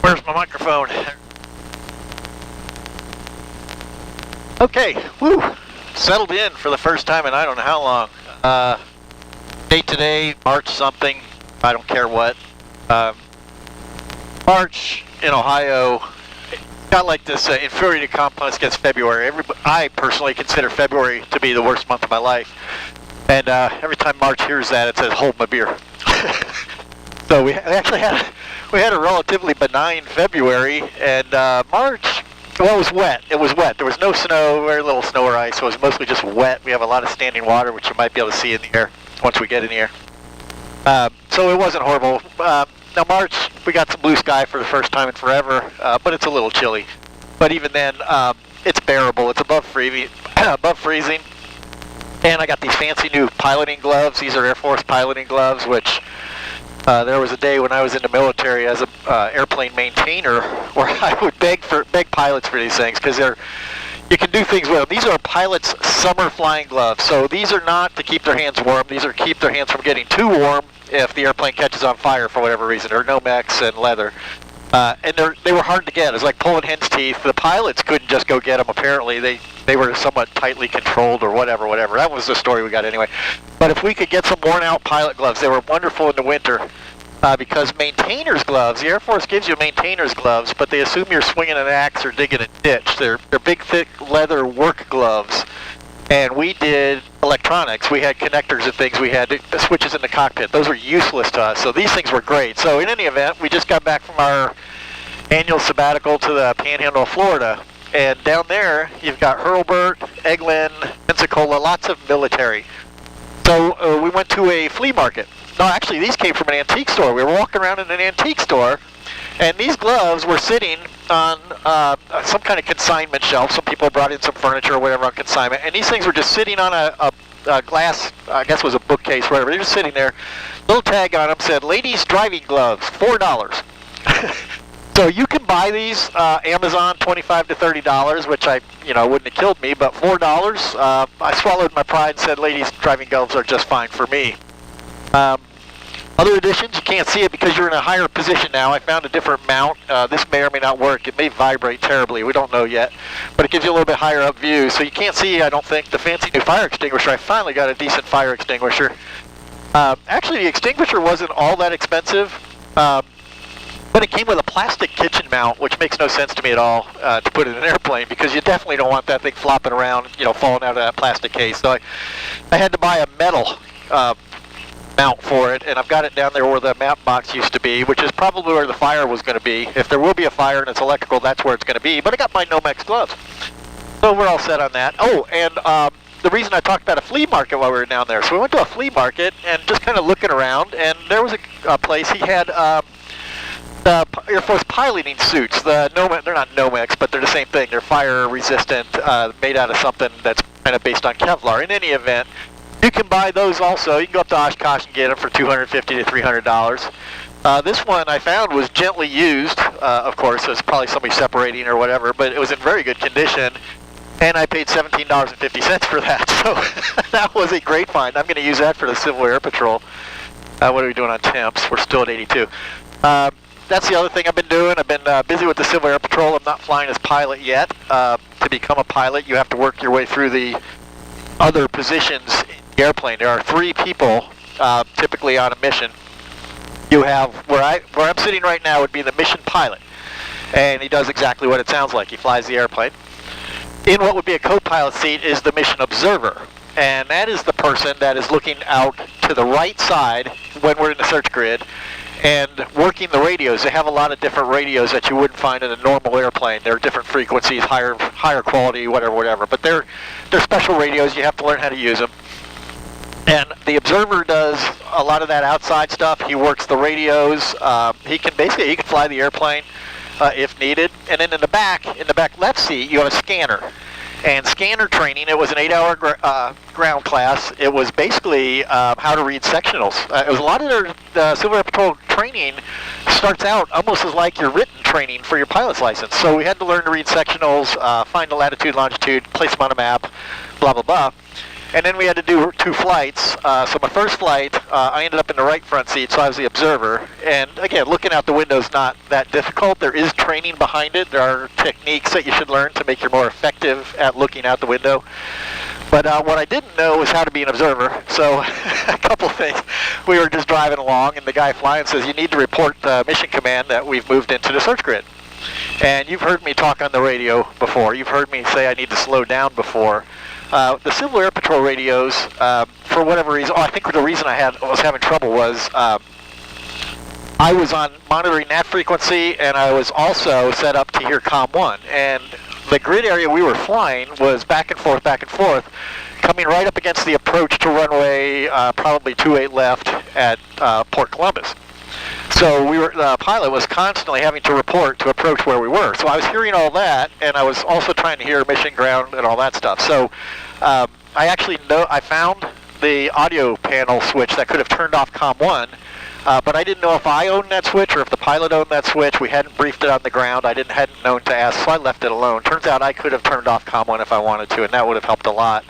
Where's my microphone? Okay, woo! Settled in for the first time in I don't know how long. Date today, March something, I don't care what. March in Ohio got like this inferiority complex against February. I personally consider February to be the worst month of my life. And every time March hears that, it says, hold my beer. So we actually had a relatively benign February, and March, well, it was wet. It was wet. There was no snow, very little snow or ice, so it was mostly just wet. We have a lot of standing water, which you might be able to see in the air once we get in the air. So it wasn't horrible. Now March, we got some blue sky for the first time in forever, but it's a little chilly. But even then, it's bearable. It's above freezing. And I got these fancy new piloting gloves. These are Air Force piloting gloves, which there was a day when I was in the military as an airplane maintainer where I would beg pilots for these things because you can do things with them. These are pilots' summer flying gloves. So these are not to keep their hands warm. These are to keep their hands from getting too warm if the airplane catches on fire for whatever reason. They're Nomex and leather. And they were hard to get. It was like pulling hen's teeth. The pilots couldn't just go get them, apparently. They were somewhat tightly controlled or whatever. That was the story we got anyway. But if we could get some worn-out pilot gloves, they were wonderful in the winter because maintainer's gloves, the Air Force gives you maintainer's gloves, but they assume you're swinging an axe or digging a ditch. They're big, thick leather work gloves. And we did electronics. We had connectors and things. We had switches in the cockpit. Those were useless to us. So these things were great. So in any event, we just got back from our annual sabbatical to the Panhandle of Florida. And down there, you've got Hurlburt, Eglin, Pensacola, lots of military. So we went to a flea market. No, actually, these came from an antique store. We were walking around in an antique store, and these gloves were sitting on some kind of consignment shelf. Some people brought in some furniture or whatever on consignment, and these things were just sitting on a glass, I guess it was a bookcase, whatever. They were just sitting there. Little tag on them said, ladies driving gloves, $4. So you can buy these Amazon, $25 to $30, which wouldn't have killed me, but $4. I swallowed my pride and said, ladies driving gloves are just fine for me. Other additions, you can't see it because you're in a higher position now. I found a different mount. This may or may not work. It may vibrate terribly. We don't know yet. But it gives you a little bit higher up view. So you can't see, I don't think, the fancy new fire extinguisher. I finally got a decent fire extinguisher. Actually, the extinguisher wasn't all that expensive. But it came with a plastic kitchen mount, which makes no sense to me at all to put in an airplane because you definitely don't want that thing flopping around, falling out of that plastic case. So I had to buy a metal mount for it, and I've got it down there where the map box used to be, which is probably where the fire was going to be. If there will be a fire and it's electrical, that's where it's going to be. But I got my Nomex gloves. So we're all set on that. Oh, and the reason I talked about a flea market while we were down there. So we went to a flea market and just kind of looking around, and there was a place. He had the Air Force piloting suits. They're not Nomex, but they're the same thing. They're fire resistant, made out of something that's kind of based on Kevlar. In any event, you can buy those also. You can go up to Oshkosh and get them for $250 to $300. This one I found was gently used. Of course, it was probably somebody separating or whatever, but it was in very good condition. And I paid $17.50 for that. So that was a great find. I'm going to use that for the Civil Air Patrol. What are we doing on temps? We're still at 82. That's the other thing I've been doing. I've been busy with the Civil Air Patrol. I'm not flying as pilot yet. To become a pilot, you have to work your way through the other positions in the airplane. There are 3 people typically on a mission. You have, where I'm sitting right now would be the mission pilot. And he does exactly what it sounds like. He flies the airplane. In what would be a co-pilot seat is the mission observer. And that is the person that is looking out to the right side when we're in the search grid and working the radios. They have a lot of different radios that you wouldn't find in a normal airplane. They're different frequencies, higher quality, whatever. But they're special radios. You have to learn how to use them. And the observer does a lot of that outside stuff. He works the radios. He can fly the airplane if needed. And then in the back left seat, you have a scanner. And scanner training, it was an 8-hour ground class. It was basically how to read sectionals. It was a lot of their Civil Air Patrol training starts out almost as like your written training for your pilot's license. So we had to learn to read sectionals, find the latitude, longitude, place them on a map, blah, blah, blah. And then we had to do 2 flights. So my first flight, I ended up in the right front seat, so I was the observer. And again, looking out the window is not that difficult. There is training behind it. There are techniques that you should learn to make you more effective at looking out the window. But what I didn't know was how to be an observer. So a couple things. We were just driving along, and the guy flying says, you need to report Mission Command that we've moved into the search grid. And you've heard me talk on the radio before. You've heard me say I need to slow down before. The Civil Air Patrol radios, for whatever reason, I think the reason I was having trouble was I was on monitoring that frequency, and I was also set up to hear COM 1. And the grid area we were flying was back and forth, coming right up against the approach to runway probably 28 left at Port Columbus. So the pilot was constantly having to report to approach where we were. So I was hearing all that, and I was also trying to hear mission ground and all that stuff. So I found the audio panel switch that could have turned off COM 1, but I didn't know if I owned that switch or if the pilot owned that switch. We hadn't briefed it on the ground. I hadn't known to ask, so I left it alone. Turns out I could have turned off COM 1 if I wanted to, and that would have helped a lot.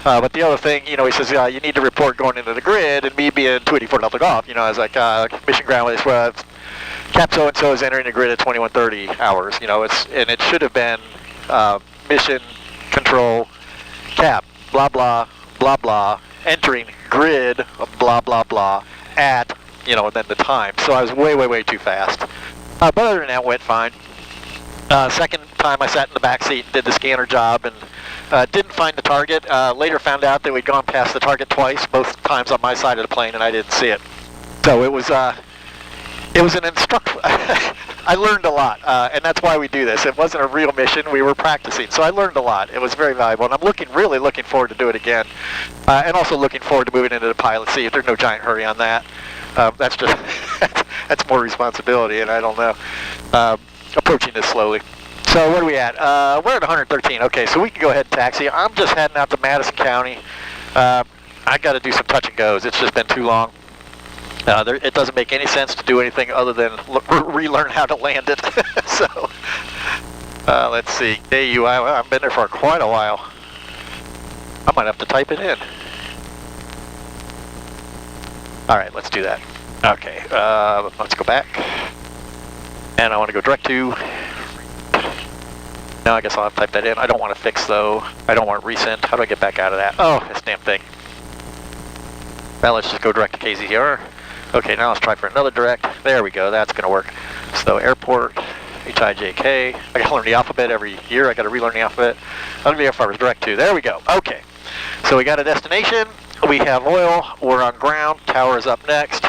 But the other thing, he says, you need to report going into the grid, and me being 284 Delta Golf, I was like, mission ground is where Cap so-and-so is entering the grid at 2130 hours, and it should have been mission control Cap, blah, blah, blah, blah, entering grid, blah, blah, blah, at, and then the time. So I was way, way, way too fast. But other than that, went fine. Second time I sat in the back seat and did the scanner job, and didn't find the target. Later found out that we'd gone past the target twice, both times on my side of the plane, and I didn't see it. So it was an instruction. I learned a lot, and that's why we do this. It wasn't a real mission. We were practicing. So I learned a lot. It was very valuable, and I'm really looking forward to do it again. And also looking forward to moving into the pilot seat. There's no giant hurry on that. That's just, that's more responsibility, and I don't know. Approaching this slowly. So what are we at? We're at 113. Okay, so we can go ahead and taxi. I'm just heading out to Madison County. I got to do some touch and goes. It's just been too long. It doesn't make any sense to do anything other than relearn how to land it. So let's see. AUI. I've been there for quite a while. I might have to type it in. All right, let's do that. Okay, let's go back. And I want to go direct to. Now I guess I'll have to type that in. I don't want to fix though. I don't want to resend. How do I get back out of that? Oh, this damn thing. Well, let's just go direct to KZR. Okay, now let's try for another direct. There we go. That's going to work. So airport, HIJK. I got to learn the alphabet every year. I got to relearn the alphabet. I'll be far as direct to. There we go. Okay. So we got a destination. We have oil. We're on ground. Tower is up next.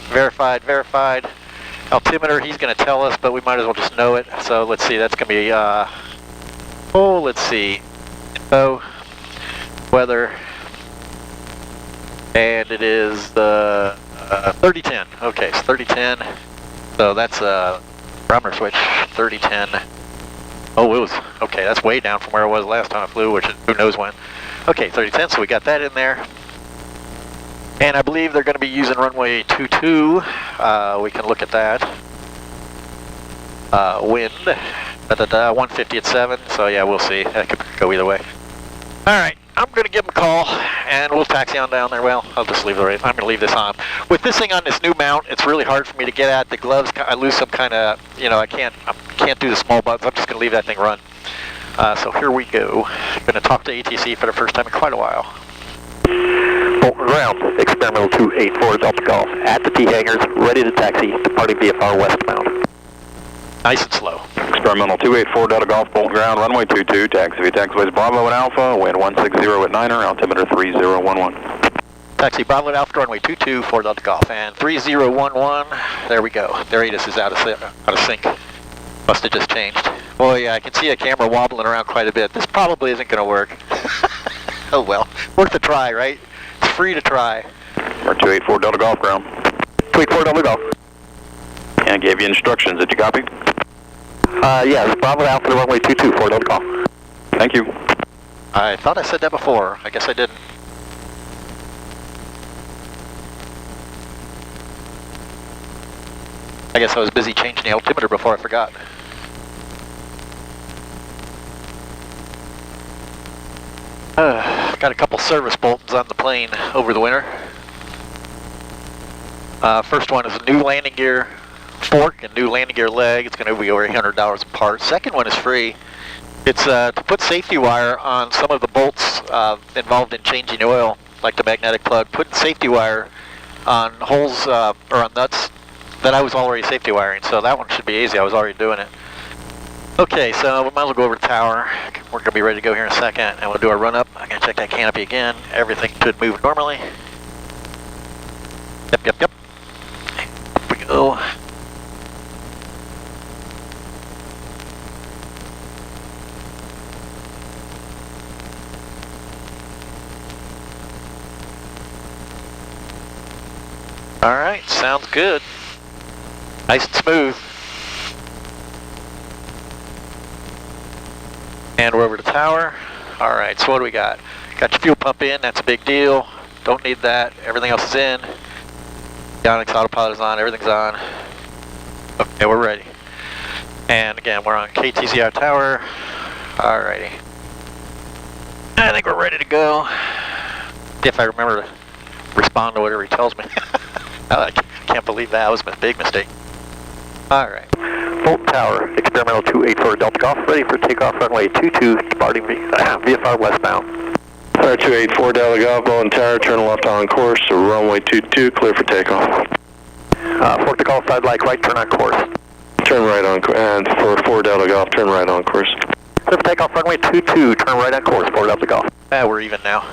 Verified. Verified. Altimeter. He's going to tell us, but we might as well just know it. So let's see. That's going to be. Let's see. Info, weather, and it is the 3010. Okay, it's 3010. So that's a barometer switch. 3010. Oh, it was okay. That's way down from where it was last time I flew, which who knows when. Okay, 3010. So we got that in there. And I believe they're going to be using runway 22. We can look at that. Wind. 150 at 7, so yeah, we'll see. That could go either way. Alright, I'm going to give them a call, and we'll taxi on down there. Well, I'll just leave it right. I'm going to leave this on. With this thing on this new mount, it's really hard for me to get at. The gloves, I lose some kind of, I can't do the small buttons. I'm just going to leave that thing run. So here we go. I'm going to talk to ATC for the first time in quite a while. Bolton ground, experimental 284 Delta Golf, at the T-hangars, ready to taxi, departing VFR westbound. Nice and slow. Experimental 284 Delta Golf, Bolton ground, runway 22, taxi taxiways Bravo and Alpha, wind 160 at 9er, altimeter 3011. Taxi Bravo and Alpha, runway 22 for Delta Golf, and 3011, there we go. Their ATIS is out of sync. Must have just changed. Boy, yeah, I can see a camera wobbling around quite a bit. This probably isn't going to work. Oh well, worth a try, right? It's free to try. Or 284 Delta Golf ground. 284 Delta Golf. And I gave you instructions, did you copy? Yes, Bravo Alpha to runway 22 for Delta Golf. Thank you. I thought I said that before. I guess I didn't. I guess I was busy changing the altimeter before I forgot. Got a couple service Boltons on the plane over the winter. First one is a new landing gear fork and new landing gear leg. It's going to be over $800 a part. Second one is free. It's to put safety wire on some of the bolts involved in changing oil, like the magnetic plug. Putting safety wire on holes or on nuts that I was already safety wiring, so that one should be easy. I was already doing it. Okay, so we might as well go over to the tower. We're going to be ready to go here in a second, and we'll do our run up. I'm going to check that canopy again. Everything should move normally. Yep. Up we go. Alright, sounds good. Nice and smooth. And we're over to the tower. Alright, so what do we got? Got your fuel pump in, that's a big deal. Don't need that, everything else is in. Avionics autopilot is on, everything's on. Okay, we're ready. And again, we're on KTZR tower. Alrighty. I think we're ready to go. If I remember to respond to whatever he tells me. I can't believe that was a big mistake. Alright. Bolt Tower, experimental 284 Delta Golf, ready for takeoff runway 22, departing VFR westbound. Tower 284 Delta Golf, Bolt Tower, turn left on course, runway 22, clear for takeoff. Fork the Golf side like right, turn on course. Turn right on course, and for 4 Delta Golf, turn right on course. Clear for takeoff runway 22, turn right on course, 4 Delta Golf. We're even now.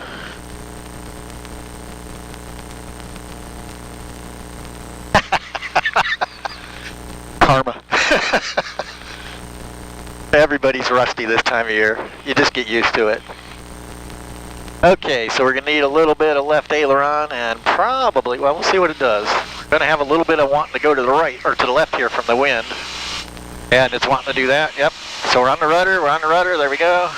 Karma. Everybody's rusty this time of year. You just get used to it. Okay, so we're going to need a little bit of left aileron and probably, well, we'll see what it does. We're going to have a little bit of wanting to go to the right, or to the left here from the wind. And it's wanting to do that, yep. So we're on the rudder, there we go.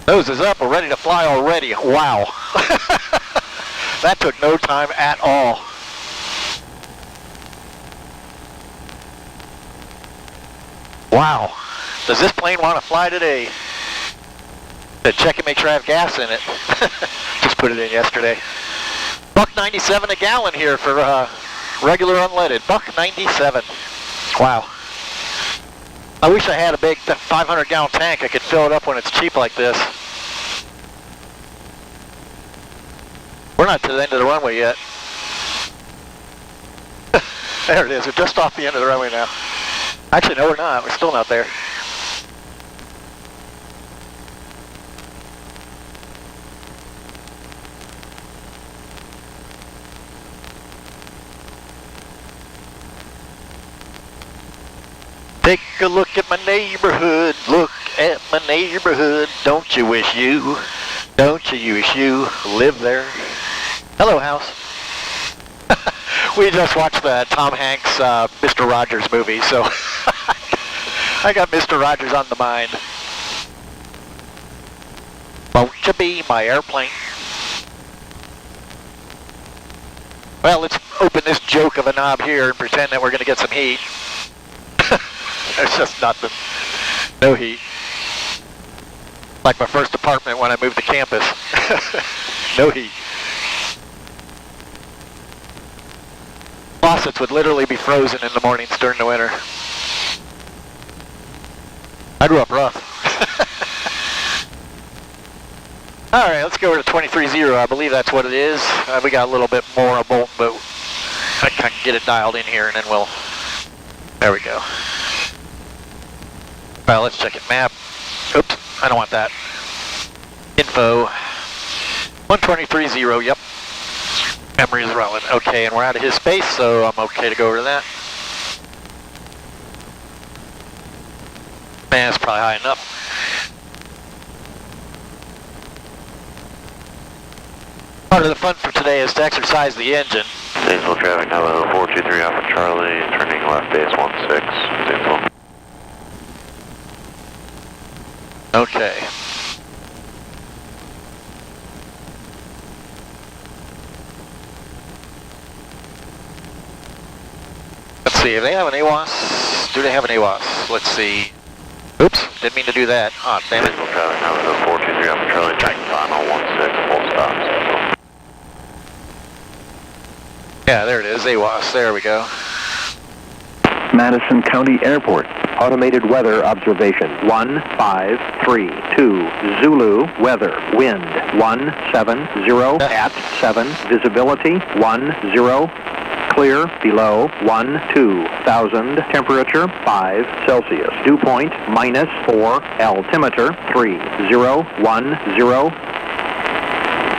Nose is up, we're ready to fly already. Wow. That took no time at all. Wow. Does this plane want to fly today? To check and make sure I have gas in it. Just put it in yesterday. $1.97 a gallon here for regular unleaded. $1.97. Wow. I wish I had a big 500-gallon tank. I could fill it up when it's cheap like this. We're not to the end of the runway yet. There it is. We're just off the end of the runway now. Actually, no, we're not. We're still not there. Take a look at my neighborhood. Look at my neighborhood. Don't you wish you live there? Hello, house. We just watched the Tom Hanks Mr. Rogers movie, so I got Mr. Rogers on the mind. Won't you be my airplane? Well, let's open this joke of a knob here and pretend that we're going to get some heat. There's just nothing. No heat. Like my first apartment when I moved to campus. No heat. Faucets would literally be frozen in the mornings during the winter. I grew up rough. Alright, let's go over to 23.0. I believe that's what it is. We got a little bit more of bolt, but I can get it dialed in here and then we'll... There we go. Well, let's check it. Map. Oops, I don't want that. Info. 123.0, yep. Memory is rolling. Okay, and we're out of his space, so I'm okay to go over to that. Man, it's probably high enough. Part of the fun for today is to exercise the engine. Zanesville traffic, hello, 423 Alpha Charlie, turning left base 16, Zanesville. Okay. Let's see, if they have an AWAS, do they have an AWAS? Let's see. Oops, didn't mean to do that. Oh, damn it. Zanesville traffic, hello, 423 Alpha Charlie, turning final 16, full stop, Zanesville. Yeah, there it is, AWAS, there we go. Madison County Airport. Automated weather observation. 1532 Zulu. Weather. Wind 170 at 7. Visibility 10. Clear below 12,000. Temperature 5 Celsius. Dew point -4. Altimeter 3010.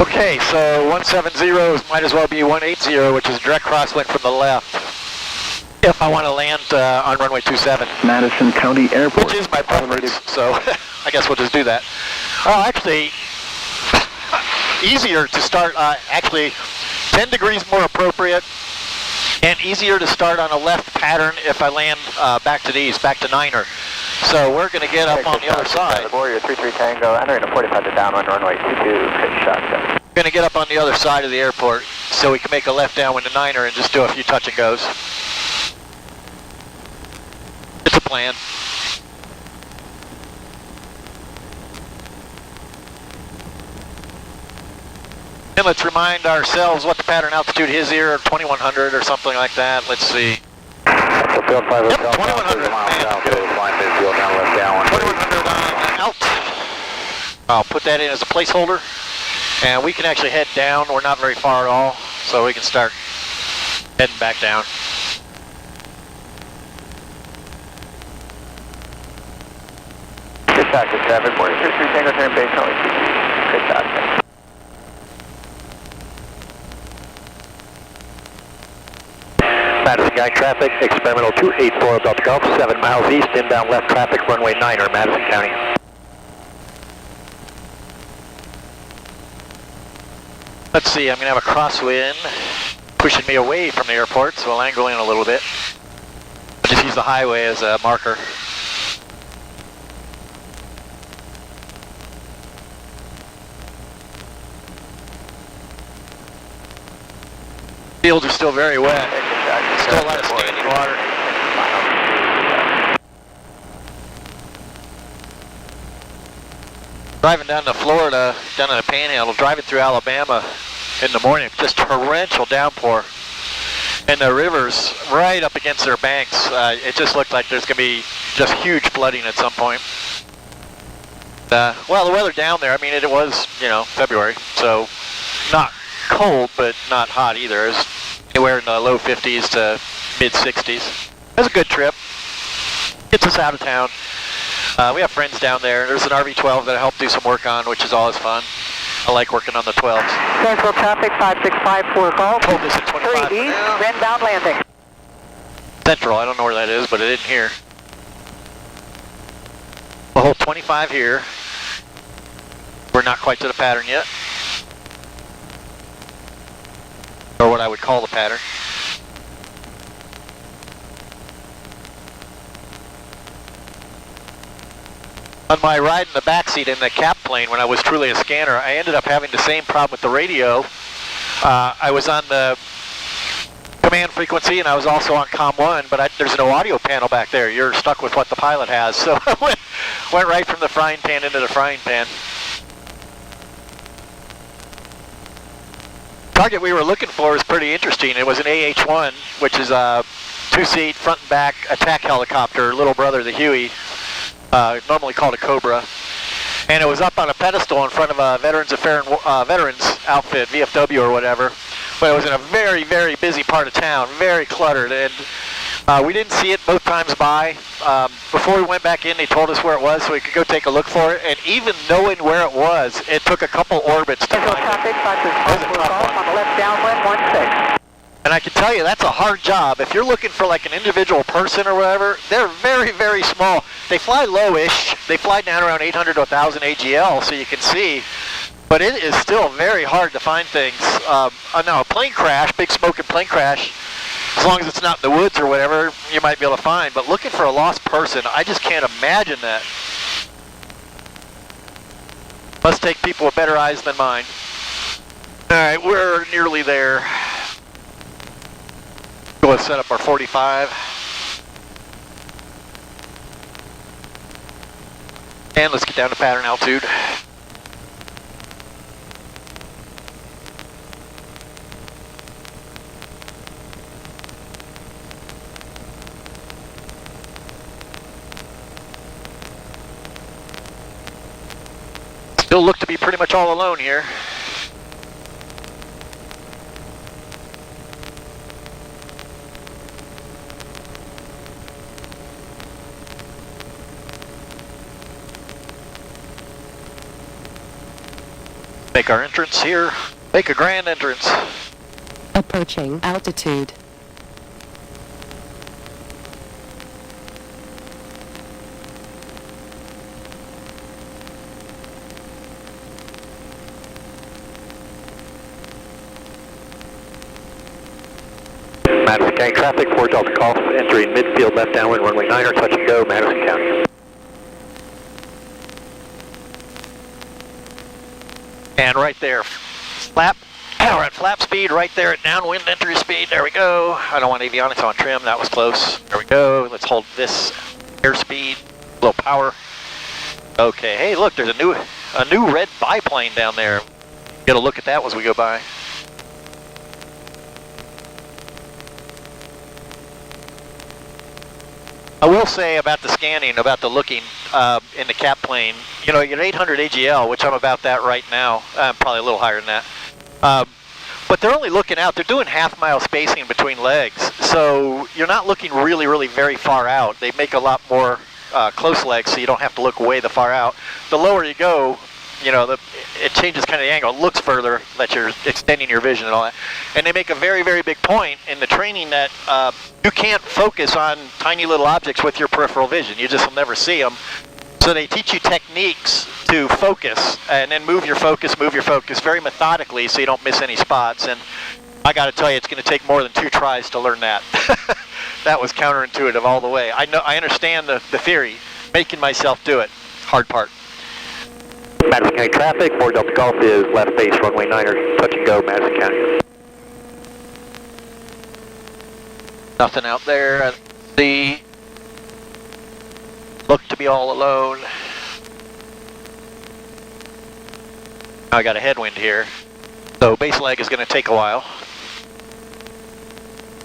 Okay, so 170 might as well be 180, which is direct crosswind from the left. If I want to land on runway 27. Madison County Airport. Which is my preference, so I guess we'll just do that. Oh, actually, easier to start, actually 10 degrees more appropriate, and easier to start on a left pattern if I land back to the east, back to Niner. So we're going to get up on the other side. Warrior 33 Tango, entering a 45 to downwind runway 22, pitch shotgun. We're going to get up on the other side of the airport so we can make a left downwind to Niner and just do a few touch and goes. It's a plan. And let's remind ourselves what the pattern altitude is here, 2100 or something like that. Let's see. So field 5 Yep, 2100. miles south, flying midfield down left downwind. 2100 on out. I'll put that in as a placeholder. And we can actually head down. We're not very far at all. So we can start heading back down. Pitch shotgun 7, Warrior 33 Tango, turn base, runway 22, pitch shotgun. Madison County traffic, experimental 284 Delta Golf, 7 miles east, inbound left traffic, runway 9er, Madison County. Let's see, I'm going to have a crosswind pushing me away from the airport, so I'll angle in a little bit. I'll just use the highway as a marker. Fields are still very wet. Still a lot of standing water. Driving down to Florida, down in the Panhandle, driving through Alabama in the morning, just torrential downpour. And the river's right up against their banks. It just looked like there's going to be just huge flooding at some point. Well, the weather down there, I mean, it was, you know, February, so not cold, but not hot either. It was anywhere in the low 50s to mid 60s. It was a good trip. Gets us out of town. We have friends down there. There's an RV-12 that I help do some work on, which is always fun. I like working on the 12s. Central traffic 5654 Golf. Hold this at 25. 3 east, inbound landing. Central, I don't know where that is, but it isn't here. We'll hold 25 here. We're not quite to the pattern yet. Or what I would call the pattern. On my ride in the backseat in the cap plane when I was truly a scanner, I ended up having the same problem with the radio. I was on the command frequency and I was also on COM 1, but there's no audio panel back there. You're stuck with what the pilot has. So I went right from the frying pan into the frying pan. Target we were looking for was pretty interesting. It was an AH-1, which is a two-seat front and back attack helicopter, little brother of the Huey, normally called a Cobra. And it was up on a pedestal in front of a Veterans outfit, VFW or whatever. But it was in a very, very busy part of town, very cluttered. And we didn't see it both times by. Before we went back in, they told us where it was so we could go take a look for it. And even knowing where it was, it took a couple orbits to Central find traffic it. 5654 Golf on the left downwind 16. And I can tell you, that's a hard job. If you're looking for like an individual person or whatever, they're very, very small. They fly low-ish. They fly down around 800 to 1,000 AGL, so you can see. But it is still very hard to find things. Now, a plane crash, big smoking plane crash, as long as it's not in the woods or whatever, you might be able to find. But looking for a lost person, I just can't imagine that. Must take people with better eyes than mine. All right, we're nearly there. Go set up our 45. And let's get down to pattern altitude. pretty much all alone here. Make our entrance here. Make a grand entrance. Approaching altitude. Madison County traffic, 4 Delta Golf, entering midfield left downwind, runway 9er, touch and go, Madison County. And right there, flap. We're at flap speed right there at downwind entry speed. There we go. I don't want avionics on trim. That was close. There we go. Let's hold this airspeed. A little power. Okay. Hey, look, there's a new red biplane down there. Get a look at that as we go by. I will say about the scanning, about the looking in the cap plane, you know, you're 800 AGL, which I'm about that right now. I'm probably a little higher than that. But they're only looking out. They're doing half-mile spacing between legs. So you're not looking really, really very far out. They make a lot more close legs so you don't have to look way the far out. The lower you go, you know, it changes kind of the angle. It looks further that you're extending your vision and all that. And they make a very, very big point in the training that you can't focus on tiny little objects with your peripheral vision. You just will never see them. So they teach you techniques to focus and then move your focus very methodically so you don't miss any spots. And I got to tell you, it's going to take more than 2 tries to learn that. That was counterintuitive all the way. I understand the theory. Making myself do it, hard part. Madison County traffic, 4 Delta Golf is left base, runway 9er, touch and go, Madison County. Nothing out there. The look to be all alone. I got a headwind here, so base leg is going to take a while,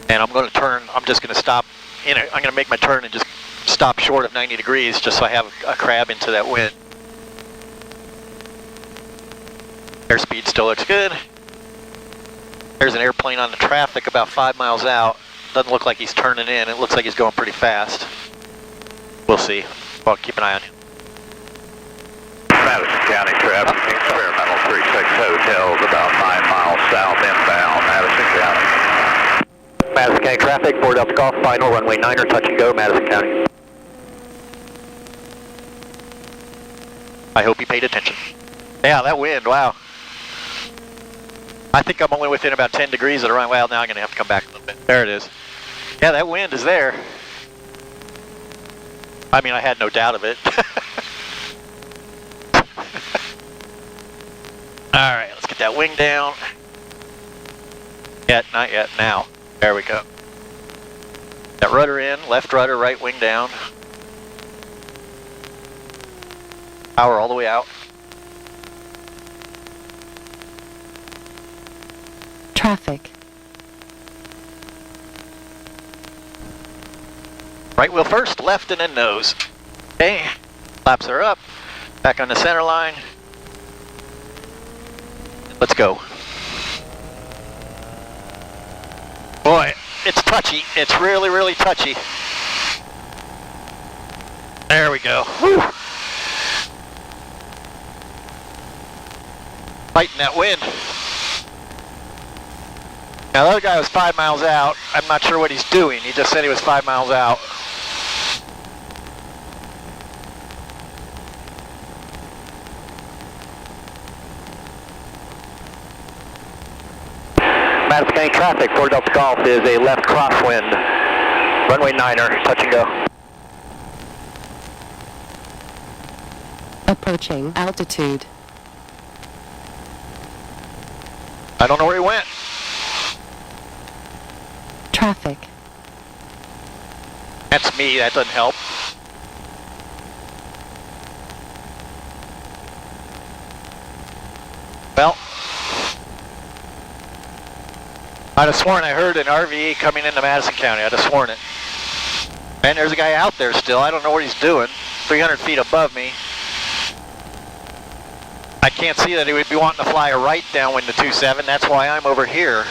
and I'm going to turn. I'm just going to stop. I'm going to make my turn and just stop short of 90 degrees, just so I have a crab into that wind. Airspeed still looks good. There's an airplane on the traffic about 5 miles out. Doesn't look like he's turning in. It looks like he's going pretty fast. We'll see. Well, keep an eye on him. Madison County traffic, experimental 36 hotels about 9 miles south inbound, Madison County. Madison County traffic, 4 Delta Golf, final, runway 9er, touch and go, Madison County. I hope he paid attention. Yeah, that wind, wow. I think I'm only within about 10 degrees of the runway. Well, now I'm going to have to come back a little bit. There it is. Yeah, that wind is there. I mean, I had no doubt of it. All right, let's get that wing down. Yet, not yet, now. There we go. That rudder in, left rudder, right wing down. Power all the way out. Traffic. Right wheel first, left and then nose. Okay, flaps are up. Back on the center line. Let's go. Boy, it's touchy. It's really, really touchy. There we go. Whew. Fighting that wind. Now the other guy was 5 miles out. I'm not sure what he's doing. He just said he was 5 miles out. Madison County traffic, 4 Delta Golf is a left crosswind, runway 9er, touch and go. Approaching altitude. I don't know where he went. Traffic. That's me. That doesn't help. Well, I'd have sworn I heard an RV coming into Madison County. I'd have sworn it. And there's a guy out there still. I don't know what he's doing. 300 feet above me. I can't see that he would be wanting to fly a right downwind to 27. That's why I'm over here.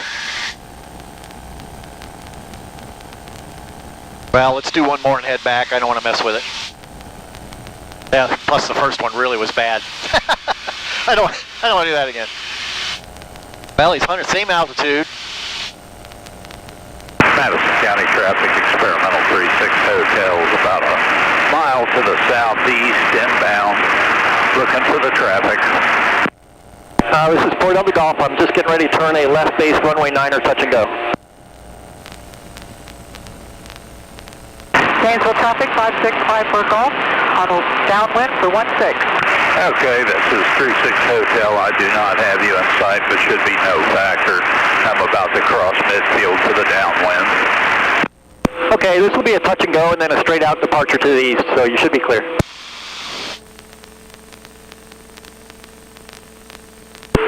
Well, let's do one more and head back. I don't want to mess with it. Yeah, plus the first one really was bad. I don't want to do that again. Well, he's 100, same altitude. Madison County traffic, experimental 36 hotels, about a mile to the southeast, inbound, looking for the traffic. This is 4 Delta Golf. I'm just getting ready to turn a left base runway 9er, touch and go. Gainesville traffic 5654 Golf, on a downwind for 16. Okay, this is 36 Hotel. I do not have you in sight, but should be no factor. I'm about to cross midfield to the downwind. Okay, this will be a touch and go and then a straight out departure to the east, so you should be clear.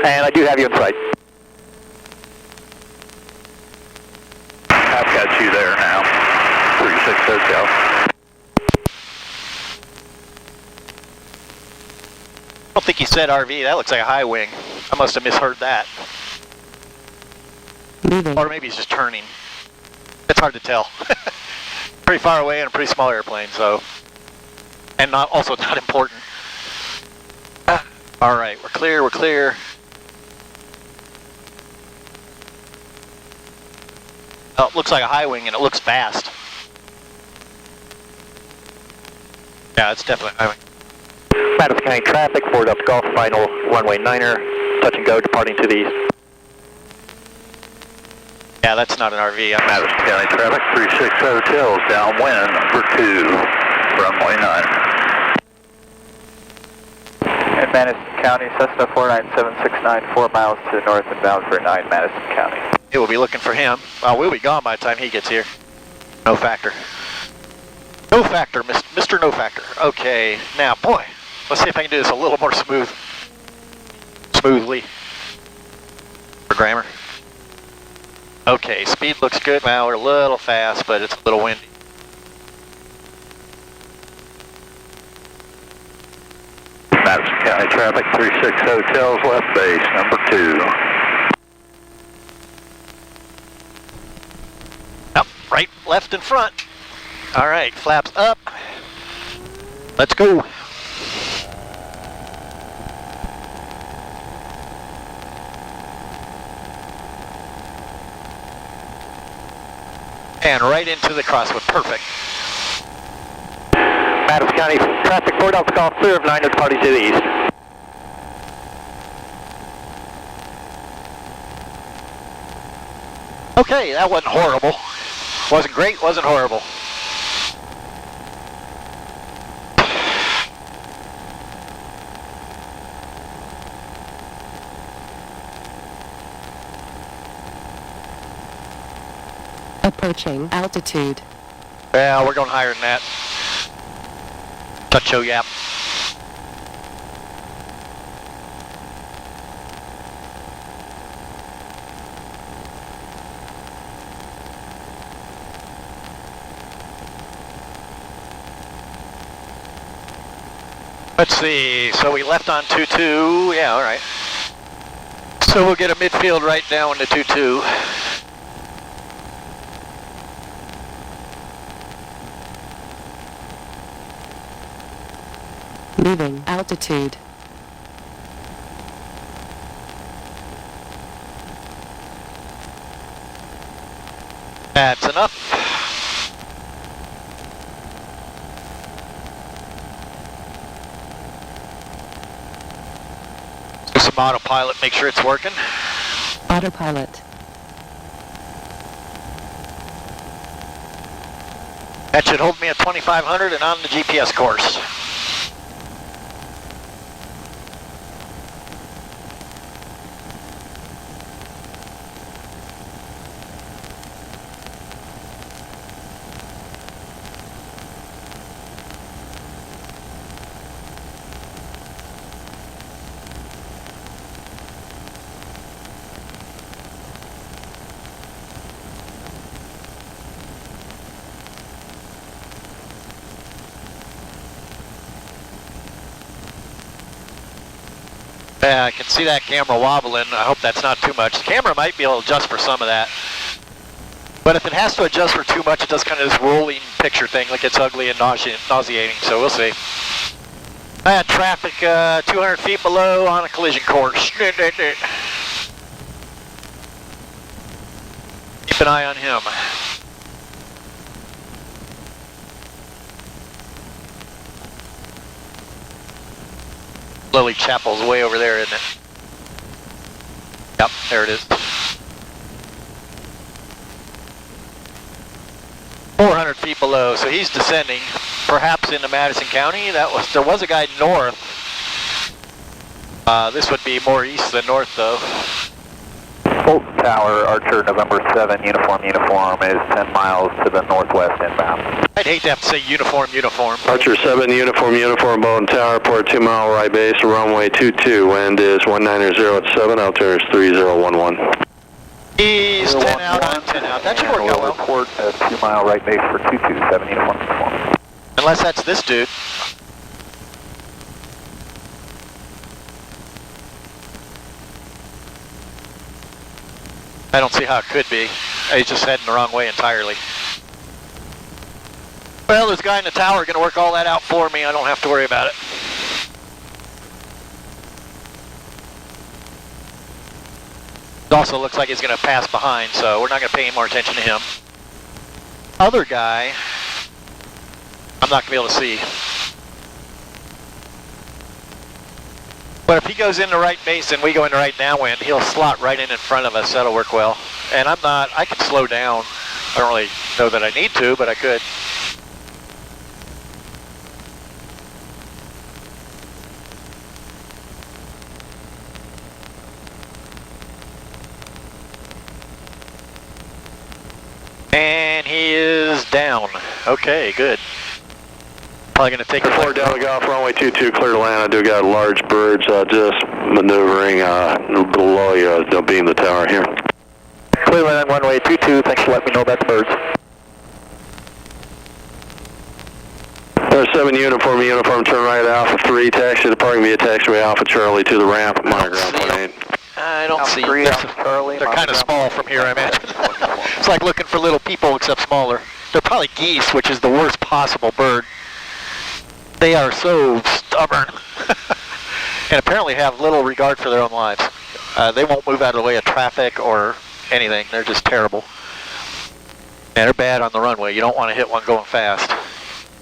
And I do have you in sight. I've got you there now. 36 Hotel. I don't think he said RV. That looks like a high wing. I must have misheard that. Moving. Or maybe he's just turning. It's hard to tell. Pretty far away and a pretty small airplane, so. And also not important. All right, we're clear, we're clear. Oh, it looks like a high wing and it looks fast. Yeah, it's definitely a high wing. Madison County traffic, 4 Delta Golf, final runway 9er, touch and go, departing to the east. Yeah, that's not an RV. Madison County traffic, 36 Hotels, downwind, number 2, runway 9. And Madison County, Cessna 49769, 4 miles to the north and bound for 9 Madison County. It will be looking for him. We'll be gone by the time he gets here. No factor. No factor, Mr. No Factor. Okay, now, boy, let's see if I can do this a little more smoothly. For grammar. Okay, speed looks good. Well, we're a little fast, but it's a little windy. Madison County traffic, 36 Hotels, left base, number 2. Up, right, left, and front. All right, flaps up. Let's go. And right into the crosswind, perfect. Madison County traffic, 4 Delta Golf, clear of 9er, departing to the east. Okay, that wasn't horrible. Wasn't great, wasn't horrible. Approaching altitude. Well, we're going higher than that. Touch yap. Let's see, so we left on 2-2, yeah, all right. So we'll get a midfield right down to 2-2. Moving altitude. That's enough. Do some autopilot, make sure it's working. Autopilot. That should hold me at 2500 and on the GPS course. Yeah, I can see that camera wobbling. I hope that's not too much. The camera might be able to adjust for some of that. But if it has to adjust for too much, it does kind of this rolling picture thing, like it's ugly and nauseating, so we'll see. I had traffic 200 feet below on a collision course. Keep an eye on him. Lily Chapel's way over there, isn't it? Yep, there it is. 400 feet below, so he's descending, perhaps into Madison County. There was a guy north. This would be more east than north, though. Fulton Tower, Archer, November 7, uniform is 10 miles to the northwest inbound. I'd hate to have to say uniform. Archer 7, uniform, Bolton Tower, port 2 mile right base, runway 22, wind is 190 at 7, altimeter is 3011. He's 10 out, I'm 10 out. That should work out well. Port 2 mile right base for 227, uniform. Unless that's this dude. I don't see how it could be. He's just heading the wrong way entirely. Well, this guy in the tower going to work all that out for me. I don't have to worry about it. It also looks like he's going to pass behind, so we're not going to pay any more attention to him. Other guy, I'm not going to be able to see. But if he goes into right base and we go into right downwind, he'll slot right in front of us. That'll work well. And I can slow down. I don't really know that I need to, but I could. And he is down. Okay, good. Probably going to take 4 Delta Golf, runway 22, clear to land. I do got large birds just maneuvering below you. They'll beam the tower here. Clear land, runway 22, thanks for letting me know about the birds. There's 7, uniform, turn right Alpha 3, taxi departing via taxiway Alpha Charlie to the ramp, monitor ground point 8. I don't see them. They're kind of small from here, I imagine. It's like looking for little people, except smaller. They're probably geese, which is the worst possible bird. They are so stubborn. And apparently have little regard for their own lives. They won't move out of the way of traffic or anything. They're just terrible. And they're bad on the runway. You don't want to hit one going fast.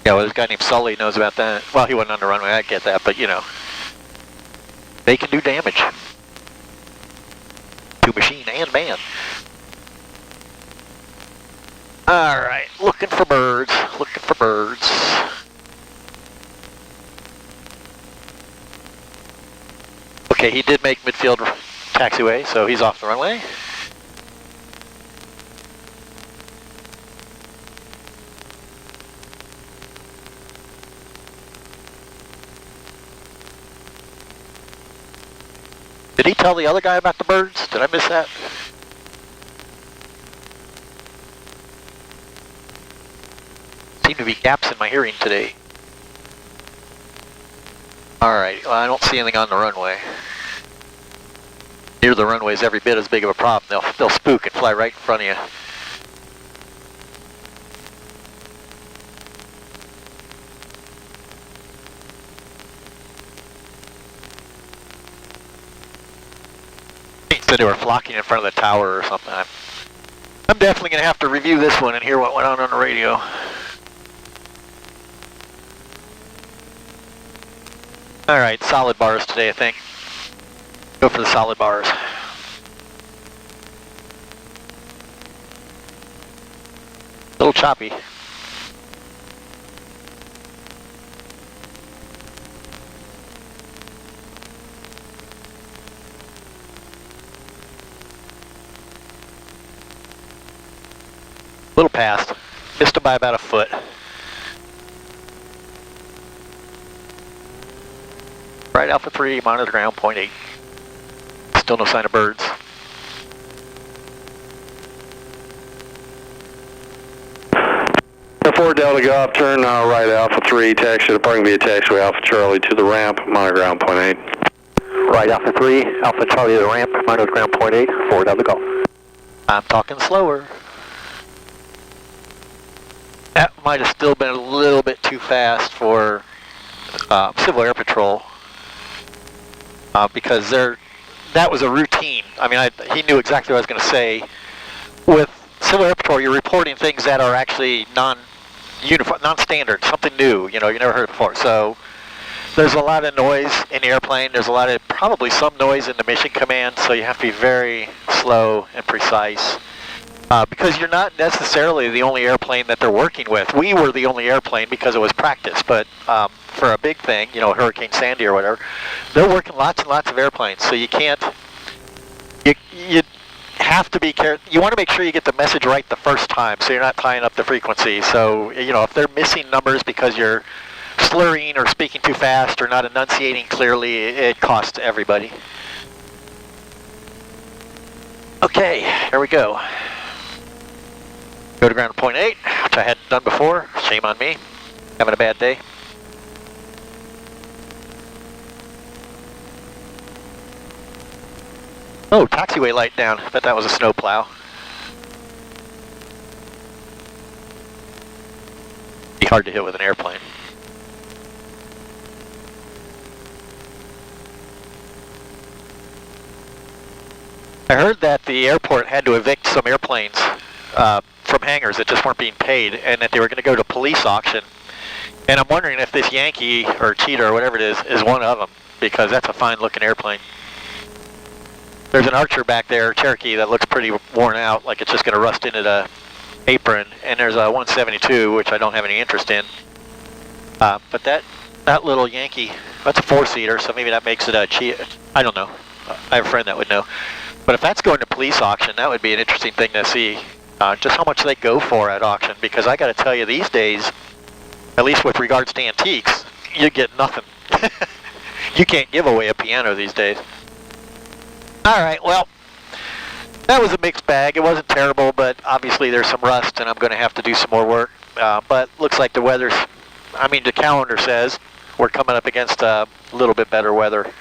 Yeah, well, there's a guy named Sully knows about that. Well, he wasn't on the runway, I get that, but you know. They can do damage. To machine and man. Alright, looking for birds. Okay, he did make midfield taxiway, so he's off the runway. Did he tell the other guy about the birds? Did I miss that? Seem to be gaps in my hearing today. Alright, well, I don't see anything on the runway. Near the runway is every bit as big of a problem. They'll spook and fly right in front of you. He said they were flocking in front of the tower or something. I'm definitely going to have to review this one and hear what went on the radio. Alright, solid bars today, I think. Go for the solid bars. A little choppy. Little past. Missed him by about a foot. Right, Alpha 3, monitor ground, point 8. Still no sign of birds. The 4 Delta Golf, turn right Alpha 3, taxi departing via taxiway Alpha Charlie to the ramp, monitor ground point 8. Right, Alpha 3, Alpha Charlie to the ramp, minus ground point 8, forward out of the Gulf. I'm talking slower. That might have still been a little bit too fast for Civil Air Patrol because that was a routine. I mean, he knew exactly what I was going to say. With Civil Air Patrol, you're reporting things that are actually non-standard, something new. You know, you never heard it before. So there's a lot of noise in the airplane. There's probably some noise in the mission command. So you have to be very slow and precise. Because you're not necessarily the only airplane that they're working with. We were the only airplane because it was practice, but for a big thing, you know, Hurricane Sandy or whatever, they're working lots and lots of airplanes, so you can't, you have to be careful. You want to make sure you get the message right the first time, so you're not tying up the frequency. So, you know, if they're missing numbers because you're slurring or speaking too fast or not enunciating clearly, it costs everybody. Okay, here we go. Go to ground point 8, which I hadn't done before. Shame on me. Having a bad day. Oh, taxiway light down. I bet that was a snow plow. Be hard to hit with an airplane. I heard that the airport had to evict some airplanes from hangars that just weren't being paid, and that they were going to go to police auction. And I'm wondering if this Yankee or Cheetah or whatever it is one of them, because that's a fine looking airplane. There's an Archer back there, Cherokee, that looks pretty worn out, like it's just going to rust into the apron. And there's a 172, which I don't have any interest in. But that little Yankee, that's a 4-seater, so maybe that makes it a Cheetah. I don't know. I have a friend that would know. But if that's going to police auction, that would be an interesting thing to see. Just how much they go for at auction, because I got to tell you, these days, at least with regards to antiques, you get nothing. You can't give away a piano these days. All right, well, that was a mixed bag. It wasn't terrible, but obviously there's some rust, and I'm going to have to do some more work. But looks like the weather's, the calendar says we're coming up against a little bit better weather.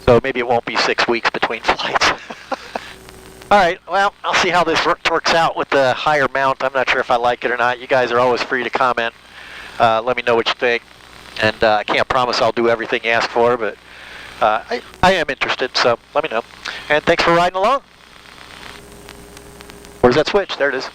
So maybe it won't be 6 weeks between flights. All right, well, I'll see how this works out with the higher mount. I'm not sure if I like it or not. You guys are always free to comment. Let me know what you think. And I can't promise I'll do everything you ask for, but I am interested, so let me know. And thanks for riding along. Where's that switch? There it is.